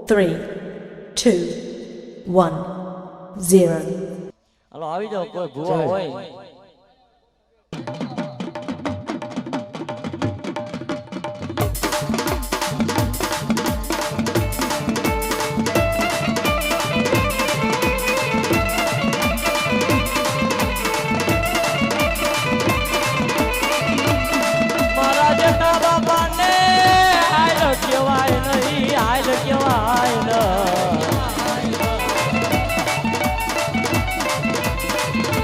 3, 2, 1, 0. હાલો આવી જાઓ કોઈ ભૂવા હોય મારા જેઠા બાપાને હાલ કહેવાય નહીં હાલ કહેવાય ન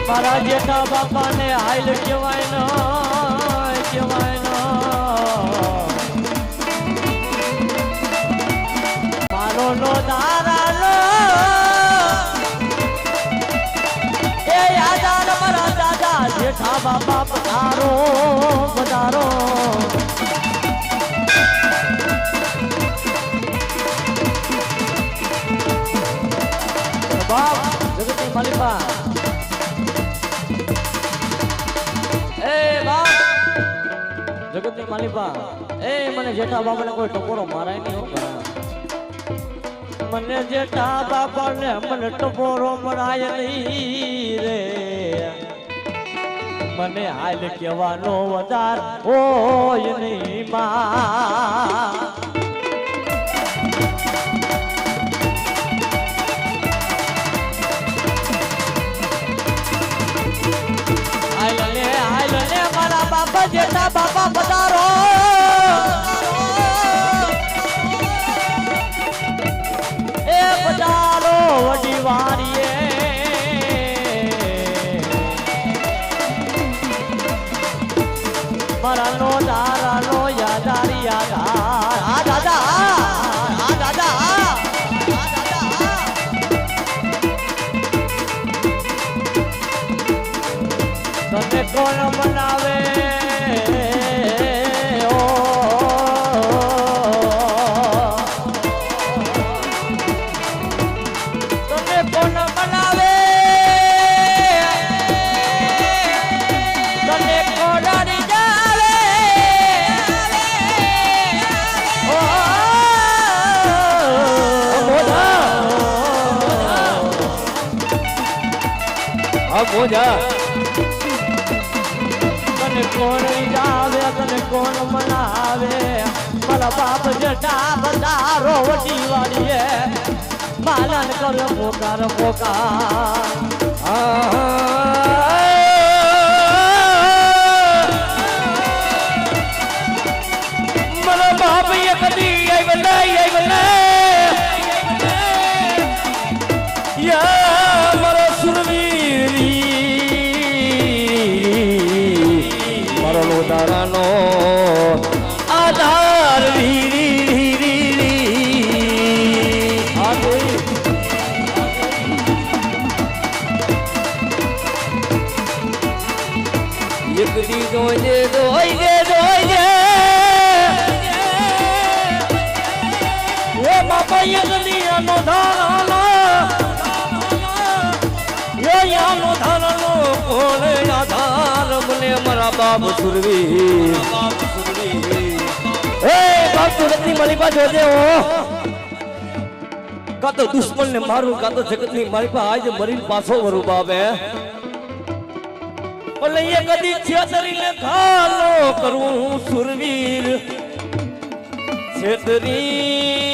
મારા જેઠા બાપાને હાલ કહેવાય ન કહેવાય ન મારો નો દારાનો એ યાદાર મારા દાદા જેઠા બાપા પધારો પધારો બાપ જગતની માલિકા જગતની માલિકા એ મને જેઠા બાપાને કોઈ ટકોરો મારાય નહીં હો મને જેઠા બાપાને મને ટકોરો મરાય નહીં રે મને હાલ કહેવાનો વધાર હોય નહીં માં હાલ લે મારા બાપા જેઠા બાપા પધારો એ પધારો વડી વારીએ મારા નો દારા નો યાદારી યાદાર આ દાદા આ દાદા તને કોણ મનાવે તને કોણ મનાવે તને કોણ રીજાવે મોજા તને કોણ જાવે તને કોણ મનાવે મારા બાપ જેઠા પધારો વડી વાળીએ પાલન કરો પોકાર પોકાર મારા બાપ એ કદી યા મારા સુરવીરી મારો નો દારાનો આધાર એક દી દોજે એ બાપા એક દી આનો ધારાનો એ યાનો ધારાનો કોલે આધાર મને મારા બાપ સુરવીર એ બાપ સુરતની માલિકા જોજે હો કા તો દુશ્મન ને મારું કા તો જગતની માલિકા આજ મરીને પાછો વરું બાપે ભલે એ કદી છેતરીને ખાલો કરું સુરવીર છેતરી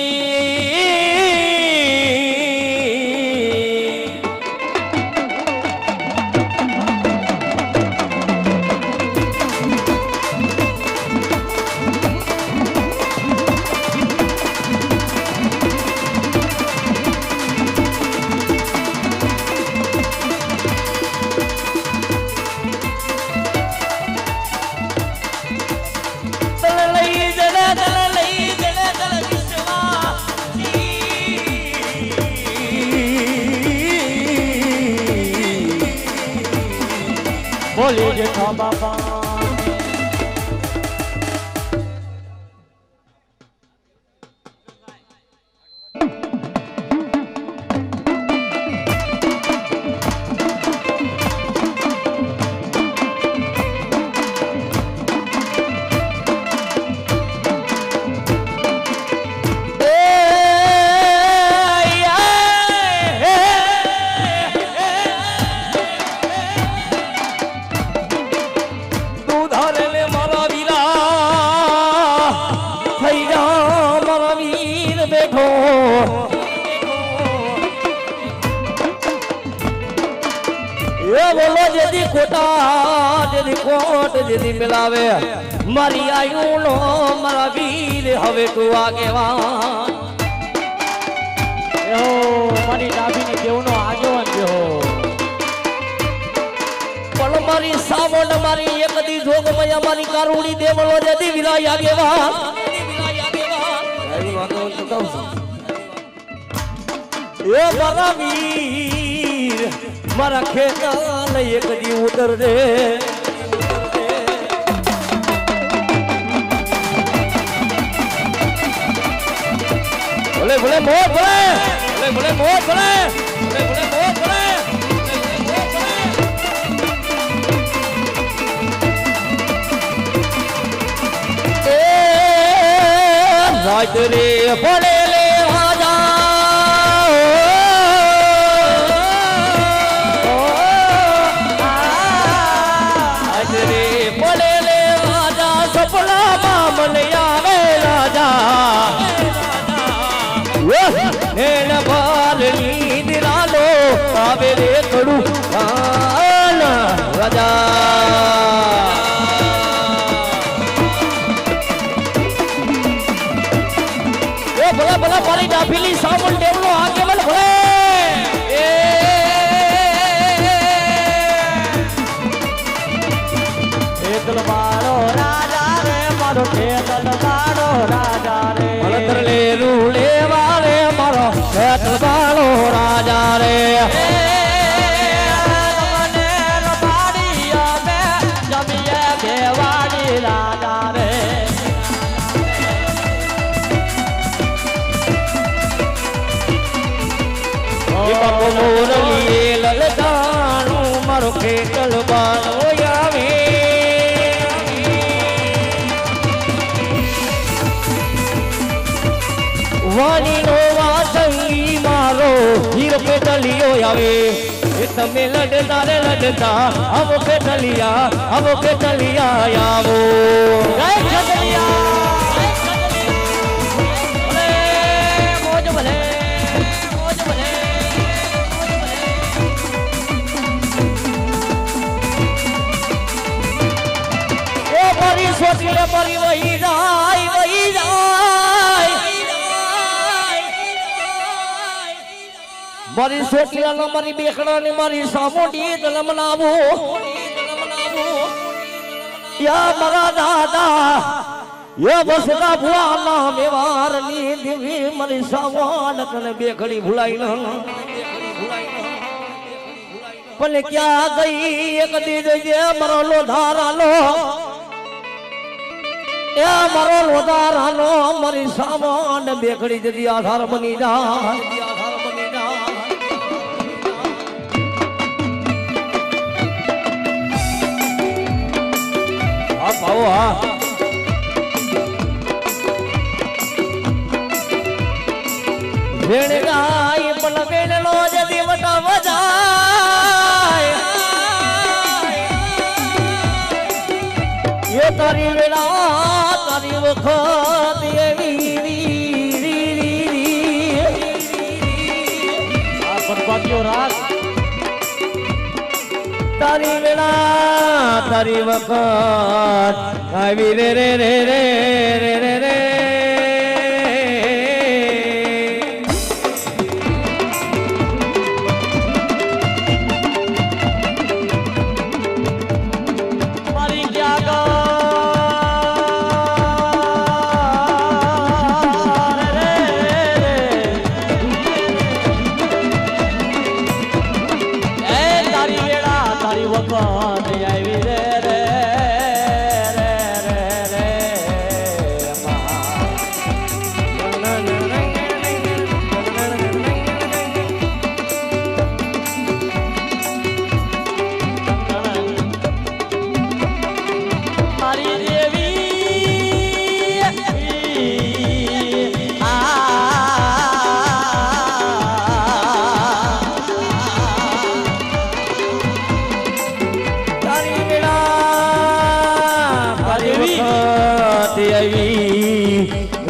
બોલી જેઠા બાપા બેઠો એ બોલો જેથી ખોટા જેથી કોટ જેથી મિલાવે મારી આયુ નો મારા વીર હવે તું આગેવાન એહો મારી ડાબીની દેવનો આગેવાન બેહો પણ મારી સાવણ મારી એક દી જોગમયા મારી કારુડી દેવલો જેથી વિરાય આગેવાન એ મારા વીર મારા ખેતર એક દી ઉતર દે ભલે ભલે મોત ભલે ભલે ભલે મોત ભલે ભલે ભલે મોત ભલે રાત રે પડે લે રાજા રાત રે પડે લે રાજા સપનામાં મને આવે રાજા એન બારની દિલાલો આવે રે કડું રાજા ભલા ભલા મારી ડાભીલી સામલ ડેવલો આગેવાન ભલે એકલ મારો રાજા રે મારો એકલ મારો રાજા રે ભલતર લે રૂલે વાળે મારો એકલ મારો રાજા રે મને રમાડી અમે જમીએ દેવાડી રાજા રે મોરલીએ લલતાણું મારો ખેતલ બાનો આવે વાણીનો વાસંગી મારો હીર પેટલિયો આવે એ તમે લડતા રે લડતા આવો પેટલિયા આવો પેટલિયા આવો જય છગલિયા ભલે મોજ ભલે મોજ ભલે એ મારી સોટીલે મારી વહી જાય વહી જાય મારી સોટીલા મારી બેકડા ને મારી સામોડી દલમનાવો યા મારા દાદા યા બસરા ભુવા ના મેવાર ની દેવી મારી સાવાન કને બેકડી ભુલાઈ ન ભલે ક્યાં ગઈ એક દીજે મારો લોધારાલો એ મારો લોધારાલો મારી સાવાન બેકડી જદી આધાર બની જાય આવો હા ભેણ ગાય પણ બેનનો જદી વટા વજાય એ તારી વેળા તારી વખત એવી આ બરબાદીઓ રાત તારી વેળા તારી વખત આવી રે રે રે રે રે રે રે મારી ક્યાં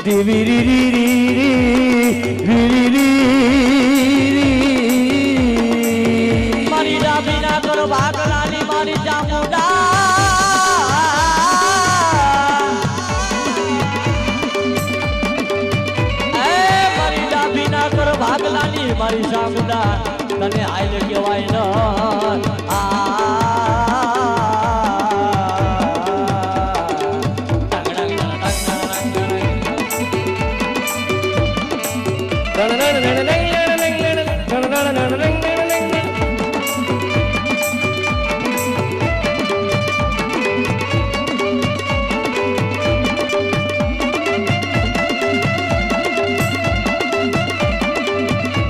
દેવી રી રી રી રી માની મારી સામુદા તને આઈલ કહેવાય ન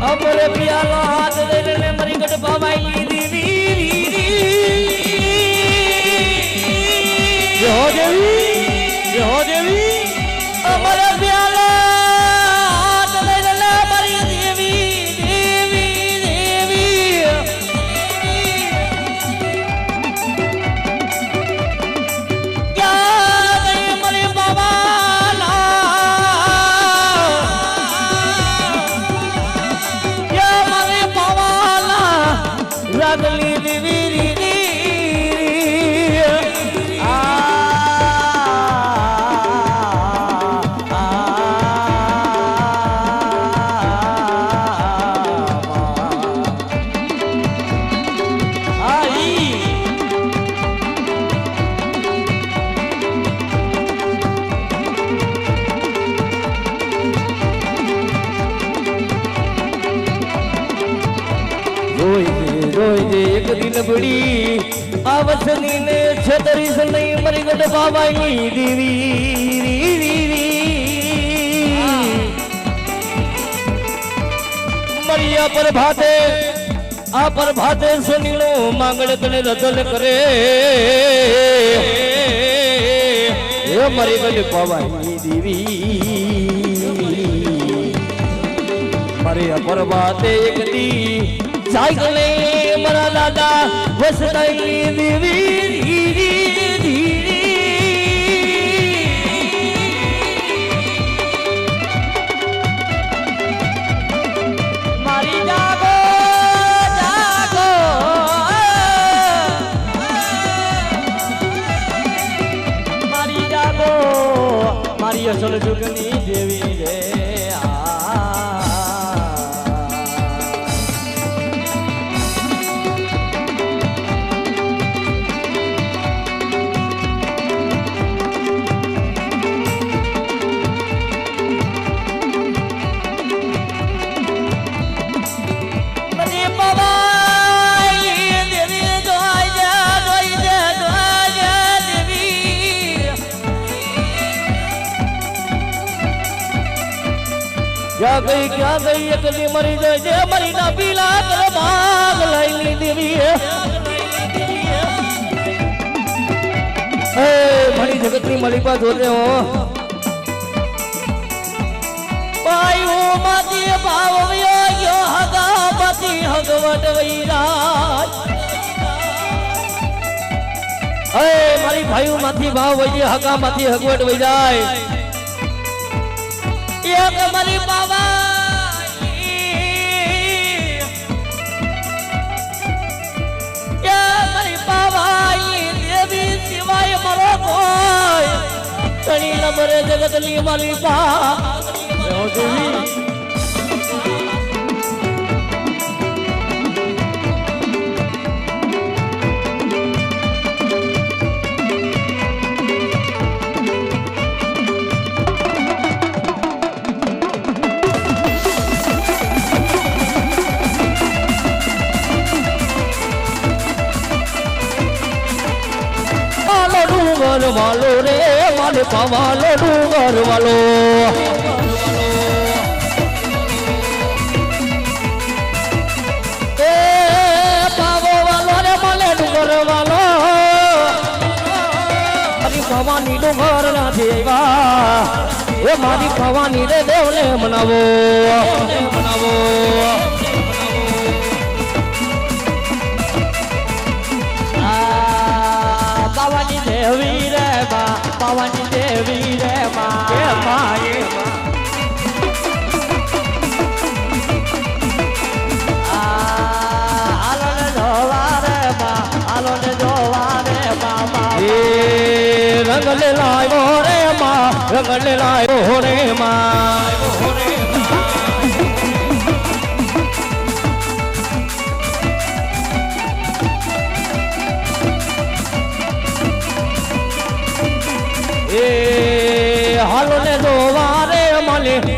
અમરે પિયાલો હાથ લઈને મારી ગઢ પાવાઈ દીવી જય હો દેવી જય હો દેવી અમરે પિયાલો હાથ લઈને મારી દેવી દેવી દેવી ક્યાં ગઈ મારી બાબા રાગલી દીવી રોઈ દે એક દિન બડી આ વસની ને છતરીસ નહીં મરી ગઢ બાબાઈ દેવી મરિયા પર ભાતે સુનીલો માંગણ કને રદલ કરે એ મરી ગઢ બાબાઈ દેવી મરિયા પર ભાતે એક દી સાયકલે મારા દાદા વસતાઈ દેવી મારી જાગો જાગો મારી જાગો મારી અસલ જુગની દેવી રે ક્યાં ગઈ એકલી મરી જાય છે મરી ના પીલા કર ભાગ લઈ દેવી મારી જગતની મલિકા જોતે હો ભાઈ હું માતી ભાવ ગયો હગા માતી હગવટ વૈરાજ મારી ભાઈ માંથી ભાવ વઈ હગા માંથી હગવટ વઈ જાય એક મારી બાબા મારી બાબા દેવી સિવાય મારો કોઈ ઘણી નંબરે જગતની મારી બા દેવી વાલો રે માલે પાવાલો ડુંગર વાલો એ પાવો વાલો રે માલે ડુંગર વાલો મારી ભવાની ડુંગર ના દેવા એ મારી ભવાની રે દેવને મનાવો પાવાની દેવી રે માં પાવાની દેવી રે માં એ માં આલો ને જોવા રે માં આલો ને જોવા રે માં એ રંગ લે લાયો રે માં રંગ લે લાયો રે માં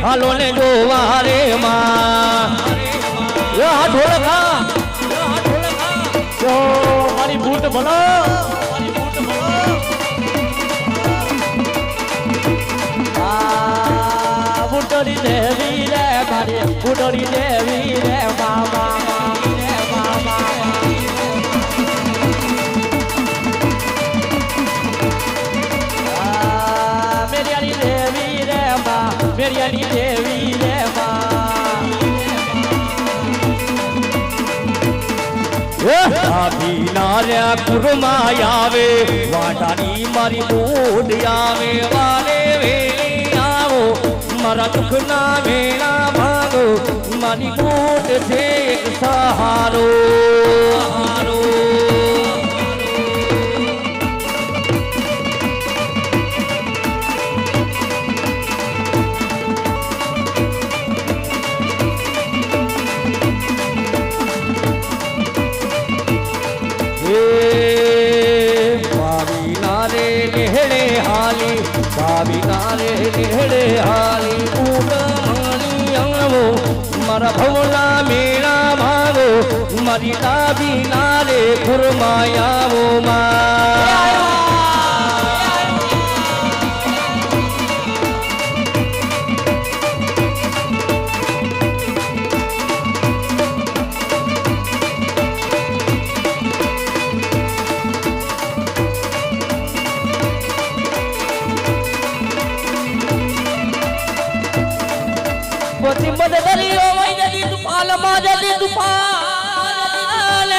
હાલો ને જોવા રે માં આ ઢોલકા જો મારી બૂટ ભલો બુટોરી દેવી રે મારી બુટોરી દેવી રે મામા રે મામા મેરિયાની દેવી રે મા મેરિયાની દેવી રે ભાભી નાર્યા કુરમા આવે વાટાની મારી બૂટ આવે વારે વેલી આવો મારા દુઃખના વેળા ભાગો મારી બૂટ છે એક સહારો નેહડે હાલી ઉડમણી આવો મારા ભવલા મેળા ભાગો મારી ડાબી નારે ખુરમાયાવો પોતી મદ દરિયો વઈ જતી તુફાન માં જતી તુફાન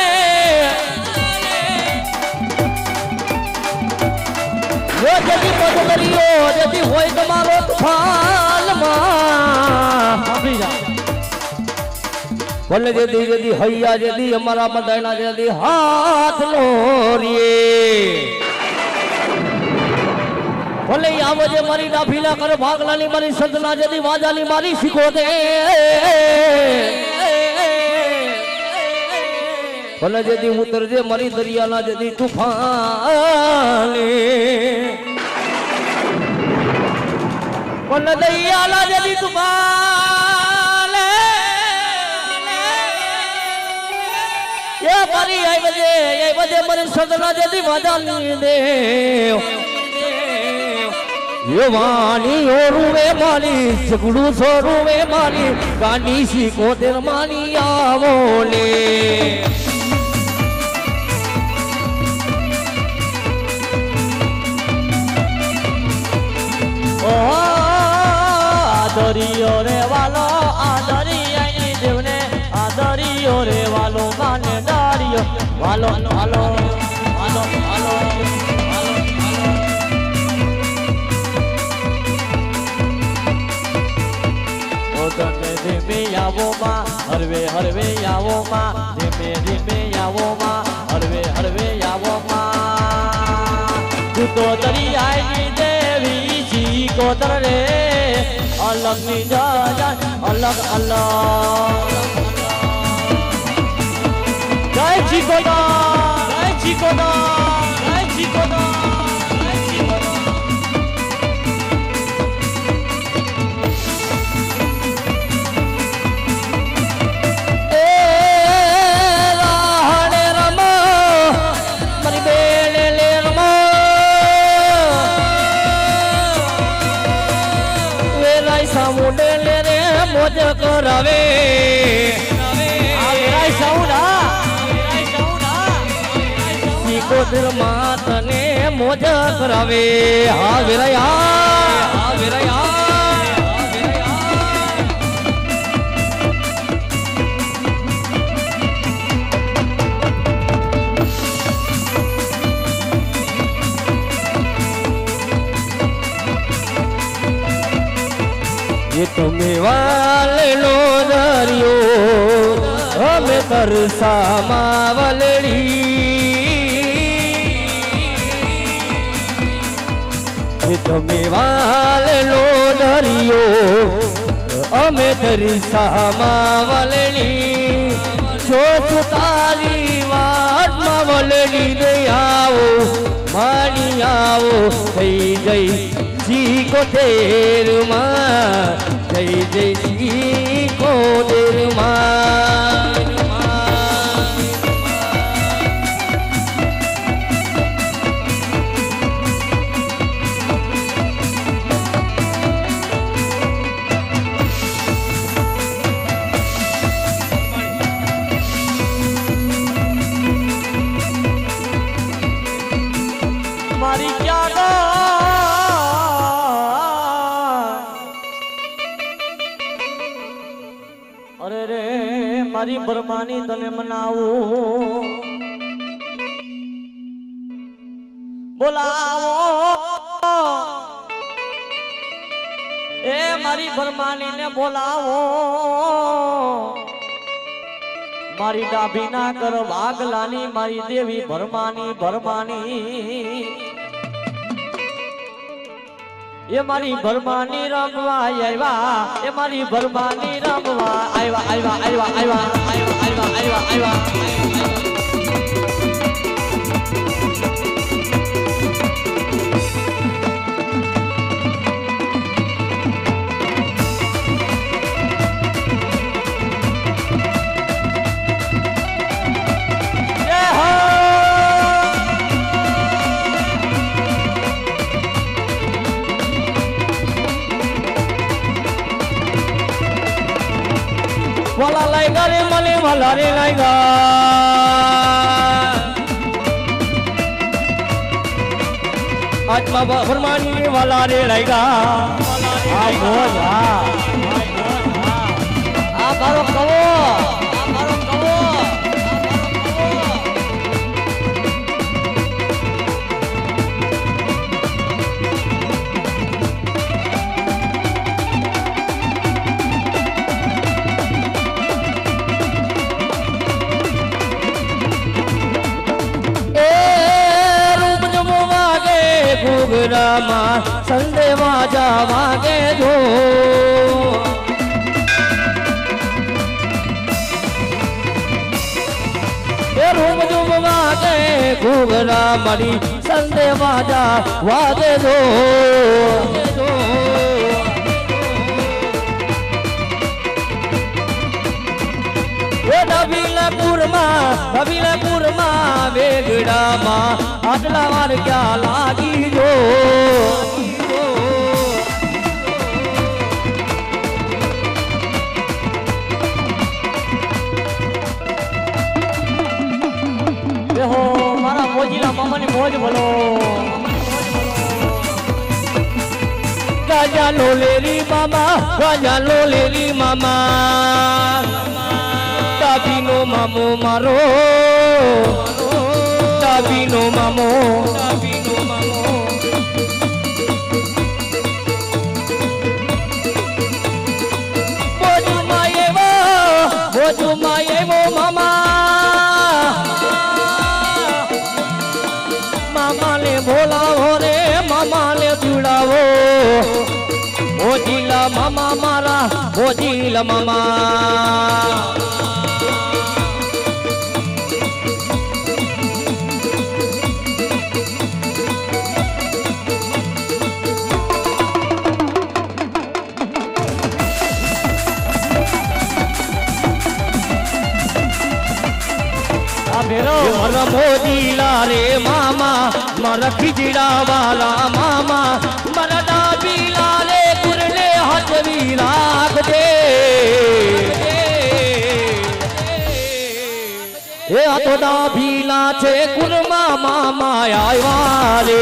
વો જતી મદ દરિયો જતી હોય તમારો તુફાન માં આપી જા બોલે જતી જતી હૈયા જતી અમારા બધાના જતી હાથ લોરીએ ભલે આવો જે મારી ડાફીલા કર ભાગલાની મારી સદના જદી વાજાની મારી શીખો દે ભલે જદી ઉતરજે મારી દરિયાના જદી તુફાન ભલે દરિયાના જદી તુફાન એ મારી આઈ વજે મારી સદના જદી વાજાની દેવ વાણી ઓરુવે મારી સગડું સોરુવે મારી ગાંડી શીખોતેર માની આવો લે આદરિયો રે વાલો આદરિયાની દેવને આદરિયો રે વાલો માને દારિયો વાલો વાલો વાલો વાલો ધીમે આવો માં હરવે હરવે આવો માં ધીમે ધીમે આવો માં હરવે હરવે આવો માં તું તો દરિયાની દેવી જી કોતર રે અલગ ની જા અલગ અલગ જય જી કોતર જય જી કોતર જય જી કોતર મોજ કરાવે સિકોદર માતને મોજ કરાવે હા વિરયા ये तुम्हें वाले लो दरियो हमें तरसा मावलड़ी ये तुम्हें वाले लो दरियो हमें तरसा मावलड़ी जो तारी वाट मावलड़ी दे आओ मानी आओ થઈ ગઈ જી કોતેર માં જય જય શ્રી કોદેરમાં મારી ક્યાં ગા અરે રે મારી બરમાની તને મનાવું બોલાવો એ મારી બરમાની ને બોલાવો મારી ડાભી ના કર વાગલાની મારી દેવી ભરમાની ભરમાની એ મારી ભરમાની રમવા આવ્યા એ મારી ભરમાની રમવા આવ્યા આવ્યા આવ્યા આવ્યા આવ્યા આવ્યા આવ્યા વાલા લાયગા રે મને વાલા રે લાયગા આત્મા ભરમાની વાલા રે લાયગા આ મોજ આ મારો કવો આ મારો કવો ઘૂઘરામાં સંદેવા જાવાગે જો એ રૂમ જુમ વાગે ઘૂઘરા મારી સંદેવા જાવાગે જો નબીલાપુરમાં વેગડામાં આટલા વાર ક્યાં લાગી જો બેહો મારા મોજીલા મામાની મોજ બોલો ગાજા લોલેરી મામા ડાબીનો મામો મારો ડાબીનો મામો બોજુમાં એવો મામાને બોલાવો રે મામાને પીવડાવો મોજીલા મામા મારા મોજીલા મામા મારા મોજીલા રે મામા મારા ખીજડા વાલા મામા મારા ડાબીલા રે કુરલે હાજરી રાખજે એ આ તો ડાબીલા છે કુરમાં મામા આવ્યા રે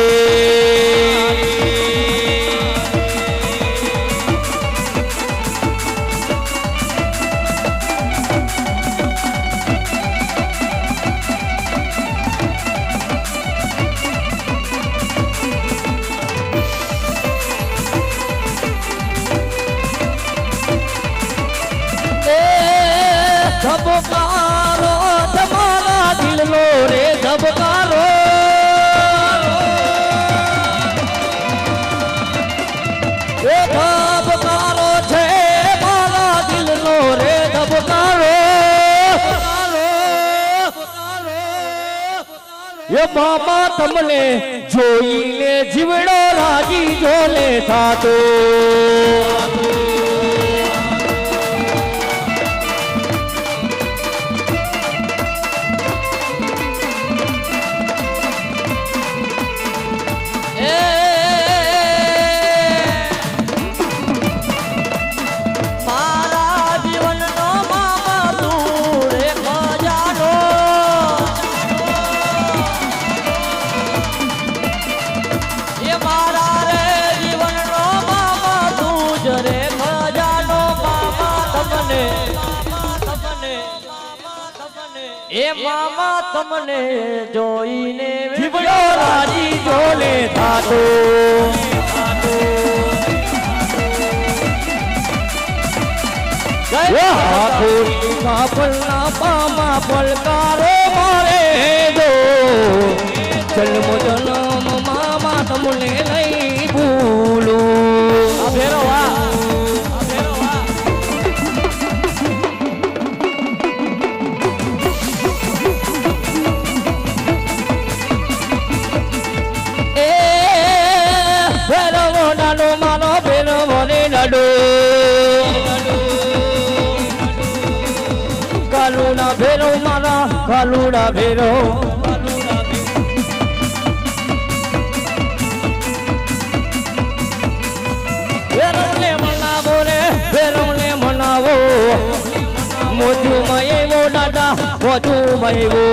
ધબકારો તમારા દિલનો રે ધબકારો એ ધબકારો છે મારા દિલનો રે ધબકારો એ મામા તમને જોઈને જીવડો રાજી જોલે થાતો એ મામા તમને જોઈને જીવડો રાજી જોલે થાતો હાથોરી કાપલના પામા પલકારો મારે દો જન્મ જન્મ મામા તમને નહીં ભૂલો આ ફેરો વાહ કાલુડા ભેરો મારા કાલુડા ભેરો ભેરવને મનાવો રે ભેરવને મનાવો મોજુ મયેવો દાદા મોજુ મયેવો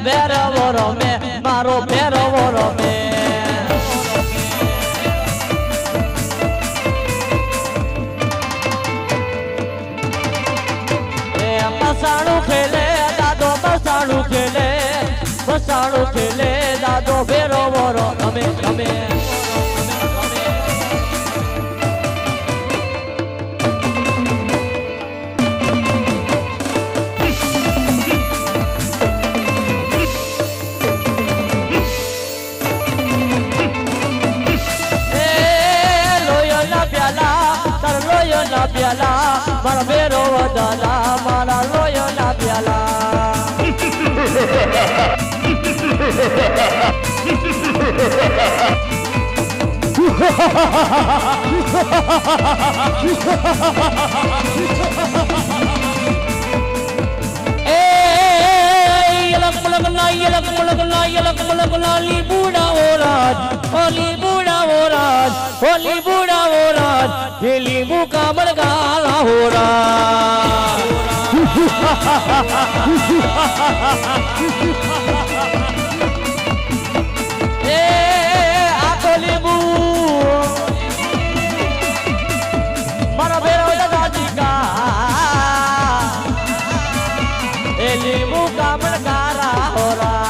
ભેરવો રમે મારો ભેરવો રમે બસાડું ખેલે દાદો બસાડું ખેલે દાદો ભેરવો રમે રમે પ્યાલા મારા ભેરો દાદા મારા લોયોના પ્યાલા લીબુડા ઓરાજ ये लीबू का बड़गाला हो रहा ए आको लीबू मारा बेरो दादाजी का ए लीबू का बड़गाला हो रहा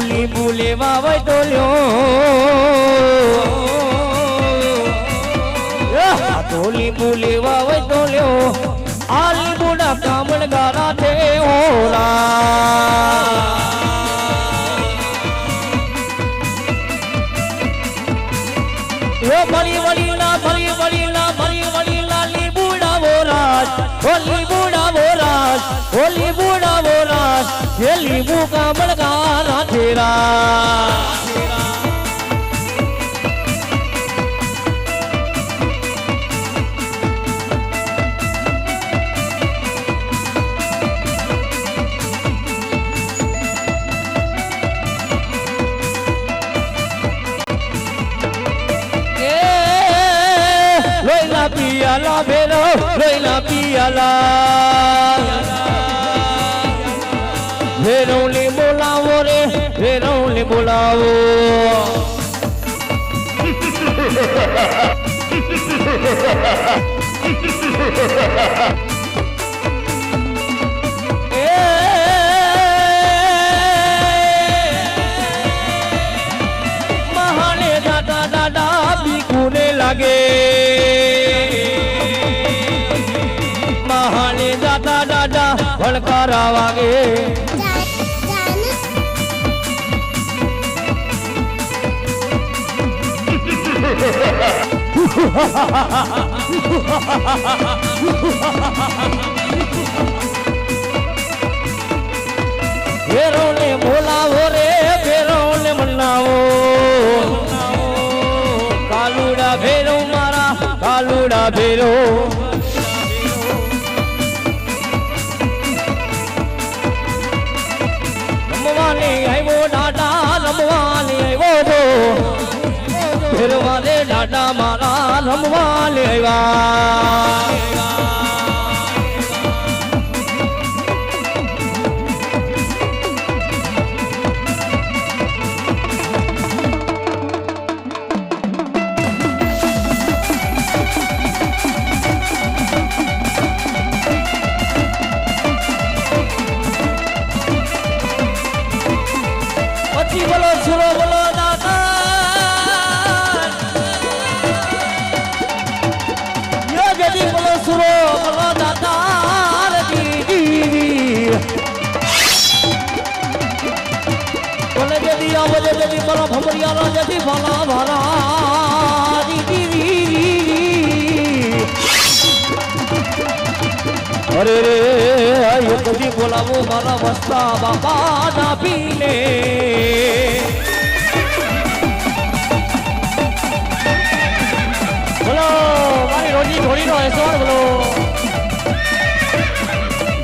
લીંબુ લેવા હોય તો લ્યો તો લીંબુ લેવા હોય તો લ્યો આ લીંબુના કામણ ગારા છે ઓરા ભરી વળીના લીંબુડા બોરાજ ઓ લીંબુડા બોરાજ ઓ લીંબુડા બોરાજ ये लीबू का बड़गारा तेरा लोईला पियाला भेरो लोईला पियाला ભેરવને બોલાવો રે ભેરવને બોલાવો મહાને દાદા દાદા બીકુને લાગે મહાને દાદા દાદા ભણકારા વાગે ભેરોને બોલાવો રે ભેરોને મનાવો કાલુડા ભેરો મારા કાલુડા ભેરો દાદા રમવા લે આવ્યો તો ફેરવા રે દાદા મારા રમવા લે આવ્યા બોલો સુરો બોલો દાદા યો જદી બોલો સુરો બોલો દાદા દીદી બોલે જદી આવો જદી બોલો ભમરિયાનો જદી ભલા ભલા દીદી અરે રે આયો કદી બોલાવો મારા વસ્તા બાપા ના પીને બોલો મારી રોજી ઘોડી નો એસોર બોલો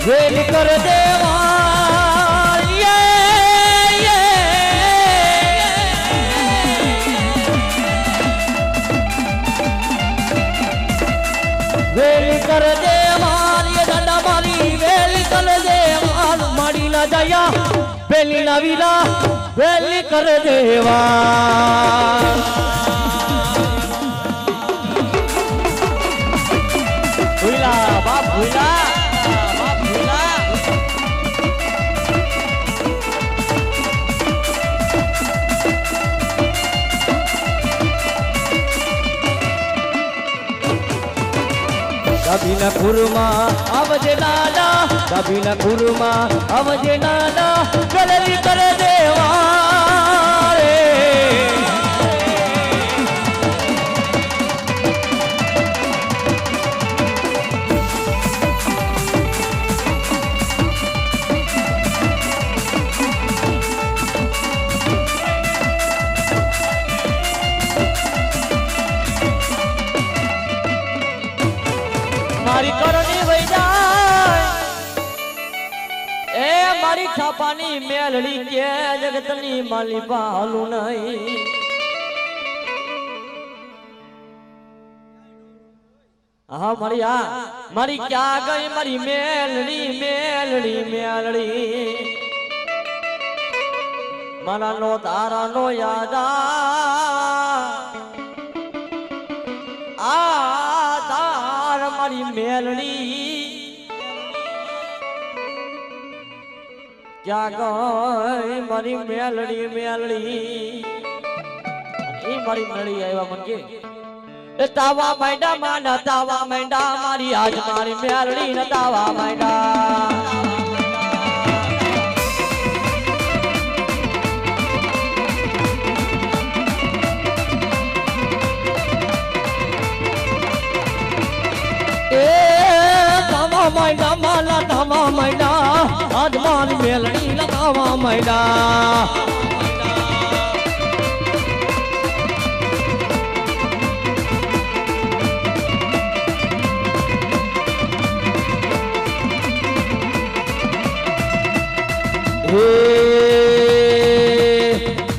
વેલ કર દેવા વેલ કર દેવા દાદા મારી વેલ કર દેવા મારી ના દયા વેલી ના વીરા વેલ કર દેવા ભૂલા બાપ ભૂલા બાપ ભૂલા કભીના ખુરમાં આવજે દાદા કભીના ખુરમાં આવજે દાદા ગલલી કર દેવા રે મારી કરણી વઈ જાય એ મારી છાપાની મેલડી કે જગતની માલી પાલું નહીં હા મારી ક્યાં ગઈ મારી મેલડી મેલડી મેલડી મારા નો તારા નો યાદ મારી મેલડી ક્યાં ગઈ મારી મેલડી મેલડી એ મારી મેલડી આવ્યા મને કે તાવા માંડા માં તાવા માંડા મારી આજ મારી મેલડી ન તાવા માંડા માંડા માલા ધામા માંડા આજ મારી મેલડી લગાવા માંડા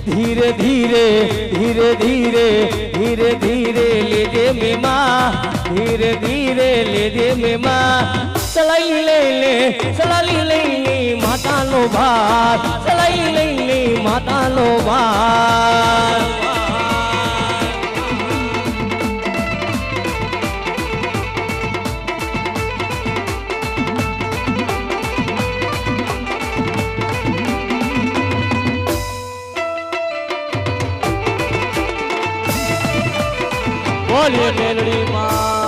ધીરે ધીરે ધીરે ધીરે ધીરે ધીરે લેજે મેમા ધીરે ધીરે લેજે મેમા સલાઈ લઈ માતાનો ભાર સલાઈ લઈ માતાનો ભાર બોલીએ મેલડી માં